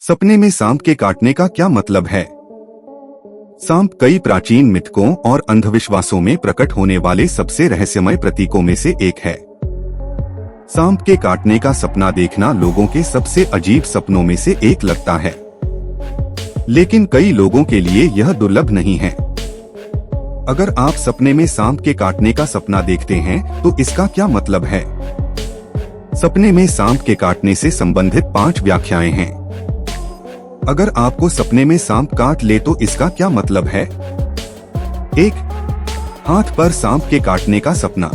सपने में सांप के काटने का क्या मतलब है? सांप कई प्राचीन मिथकों और अंधविश्वासों में प्रकट होने वाले सबसे रहस्यमय प्रतीकों में से एक है। सांप के काटने का सपना देखना लोगों के सबसे अजीब सपनों में से एक लगता है, लेकिन कई लोगों के लिए यह दुर्लभ नहीं है। अगर आप सपने में सांप के काटने का सपना देखते हैं, तो इसका क्या मतलब है? सपने में सांप के काटने से संबंधित 5 व्याख्याएं हैं। अगर आपको सपने में सांप काट ले तो इसका क्या मतलब है? 1. हाथ पर सांप के काटने का सपना।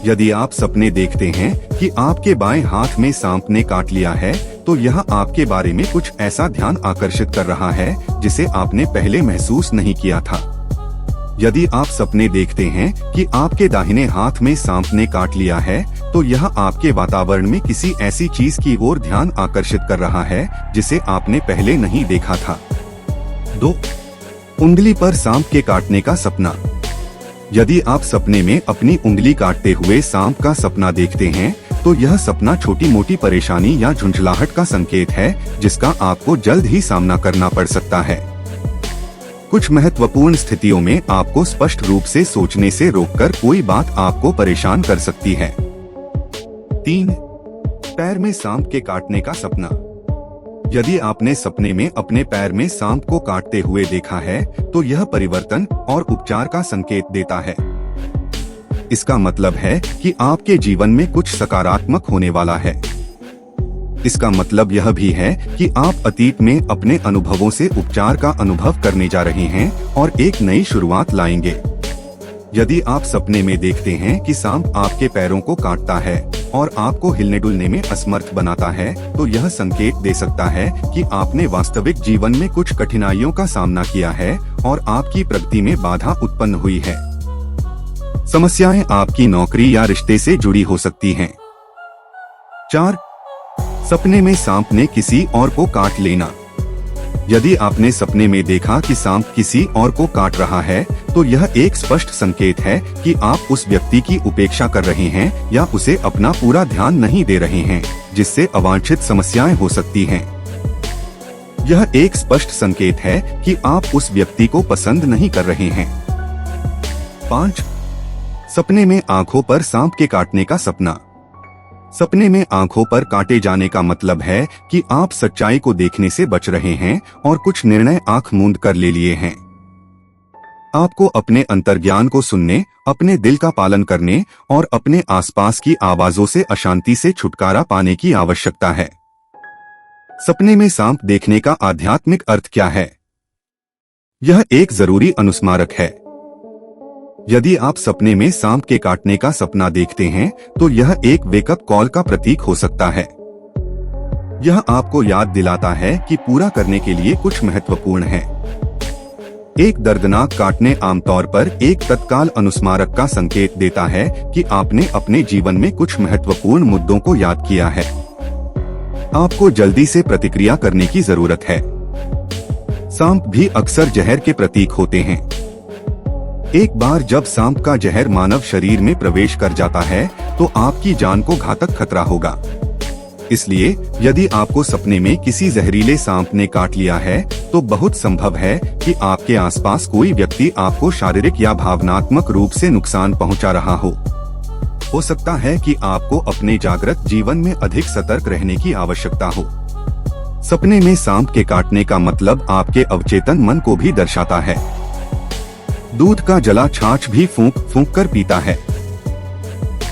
यदि आप सपने देखते हैं कि आपके बाएं हाथ में सांप ने काट लिया है, तो यह आपके बारे में कुछ ऐसा ध्यान आकर्षित कर रहा है जिसे आपने पहले महसूस नहीं किया था। यदि आप सपने देखते हैं कि आपके दाहिने हाथ में सांप ने काट लिया है, तो यह आपके वातावरण में किसी ऐसी चीज की ओर ध्यान आकर्षित कर रहा है जिसे आपने पहले नहीं देखा था। 2. उंगली पर सांप के काटने का सपना। यदि आप सपने में अपनी उंगली काटते हुए सांप का सपना देखते हैं, तो यह सपना छोटी मोटी परेशानी या झुंझलाहट का संकेत है जिसका आपको जल्द ही सामना करना पड़ सकता है। कुछ महत्वपूर्ण स्थितियों में आपको स्पष्ट रूप से सोचने से रोककर कोई बात आपको परेशान कर सकती है। 3. पैर में सांप के काटने का सपना। यदि आपने सपने में अपने पैर में सांप को काटते हुए देखा है, तो यह परिवर्तन और उपचार का संकेत देता है। इसका मतलब है कि आपके जीवन में कुछ सकारात्मक होने वाला है। इसका मतलब यह भी है कि आप अतीत में अपने अनुभवों से उपचार का अनुभव करने जा रहे हैं और एक नई शुरुआत लाएंगे। यदि आप सपने में देखते हैं कि सांप आपके पैरों को काटता है और आपको हिलने डुलने में असमर्थ बनाता है, तो यह संकेत दे सकता है कि आपने वास्तविक जीवन में कुछ कठिनाइयों का सामना किया है और आपकी प्रगति में बाधा उत्पन्न हुई है। समस्याएं आपकी नौकरी या रिश्ते से जुड़ी हो सकती हैं। 4. सपने में सांप ने किसी और को काट लेना। यदि आपने सपने में देखा कि सांप किसी और को काट रहा है, तो यह एक स्पष्ट संकेत है कि आप उस व्यक्ति की उपेक्षा कर रहे हैं या उसे अपना पूरा ध्यान नहीं दे रहे हैं, जिससे अवांछित समस्याएं हो सकती हैं। यह एक स्पष्ट संकेत है कि आप उस व्यक्ति को पसंद नहीं कर रहे हैं। 5. सपने में आंखों पर सांप के काटने का सपना। सपने में आंखों पर काटे जाने का मतलब है कि आप सच्चाई को देखने से बच रहे हैं और कुछ निर्णय आंख मूंद कर ले लिए हैं। आपको अपने अंतर्ज्ञान को सुनने, अपने दिल का पालन करने और अपने आसपास की आवाजों से अशांति से छुटकारा पाने की आवश्यकता है। सपने में सांप देखने का आध्यात्मिक अर्थ क्या है? यह एक जरूरी अनुस्मारक है। यदि आप सपने में सांप के काटने का सपना देखते हैं, तो यह एक वेकअप कॉल का प्रतीक हो सकता है। यह आपको याद दिलाता है कि पूरा करने के लिए कुछ महत्वपूर्ण है। एक दर्दनाक काटने आमतौर पर एक तत्काल अनुस्मारक का संकेत देता है कि आपने अपने जीवन में कुछ महत्वपूर्ण मुद्दों को याद किया है। आपको जल्दी से प्रतिक्रिया करने की जरूरत है। सांप भी अक्सर जहर के प्रतीक होते हैं। एक बार जब सांप का जहर मानव शरीर में प्रवेश कर जाता है, तो आपकी जान को घातक खतरा होगा। इसलिए यदि आपको सपने में किसी जहरीले सांप ने काट लिया है, तो बहुत संभव है कि आपके आसपास कोई व्यक्ति आपको शारीरिक या भावनात्मक रूप से नुकसान पहुंचा रहा हो। हो सकता है कि आपको अपने जागृत जीवन में अधिक सतर्क रहने की आवश्यकता हो। सपने में सांप के काटने का मतलब आपके अवचेतन मन को भी दर्शाता है। दूध का जला छाछ भी फूंक फूंक कर पीता है।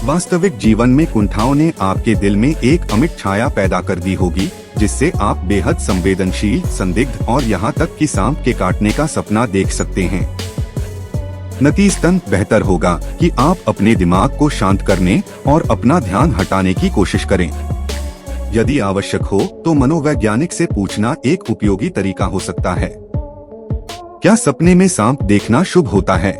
वास्तविक जीवन में कुंठाओं ने आपके दिल में एक अमिट छाया पैदा कर दी होगी, जिससे आप बेहद संवेदनशील, संदिग्ध और यहाँ तक कि सांप के काटने का सपना देख सकते हैं। नतीजतन बेहतर होगा कि आप अपने दिमाग को शांत करने और अपना ध्यान हटाने की कोशिश करें। यदि आवश्यक हो तो मनोवैज्ञानिक से पूछना एक उपयोगी तरीका हो सकता है। क्या सपने में सांप देखना शुभ होता है?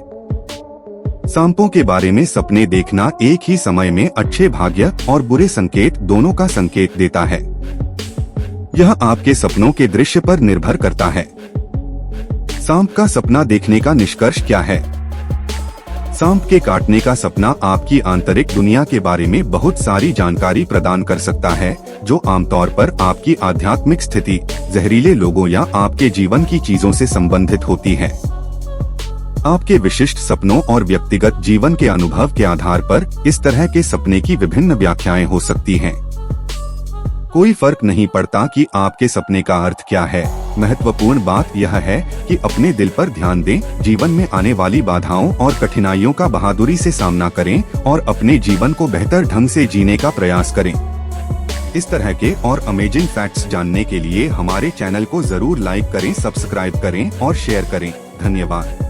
सांपों के बारे में सपने देखना एक ही समय में अच्छे भाग्य और बुरे संकेत दोनों का संकेत देता है। यह आपके सपनों के दृश्य पर निर्भर करता है। सांप का सपना देखने का निष्कर्ष क्या है? सांप के काटने का सपना आपकी आंतरिक दुनिया के बारे में बहुत सारी जानकारी प्रदान कर सकता है, जो आमतौर पर आपकी आध्यात्मिक स्थिति, जहरीले लोगों या आपके जीवन की चीजों से संबंधित होती है। आपके विशिष्ट सपनों और व्यक्तिगत जीवन के अनुभव के आधार पर इस तरह के सपने की विभिन्न व्याख्याएं हो सकती हैं। कोई फर्क नहीं पड़ता कि आपके सपने का अर्थ क्या है। महत्वपूर्ण बात यह है कि अपने दिल पर ध्यान दें, जीवन में आने वाली बाधाओं और कठिनाइयों का बहादुरी से सामना करें और अपने जीवन को बेहतर ढंग से जीने का प्रयास करें। इस तरह के और अमेजिंग फैक्ट्स जानने के लिए हमारे चैनल को जरूर लाइक करें, सब्सक्राइब करें और शेयर करें। धन्यवाद।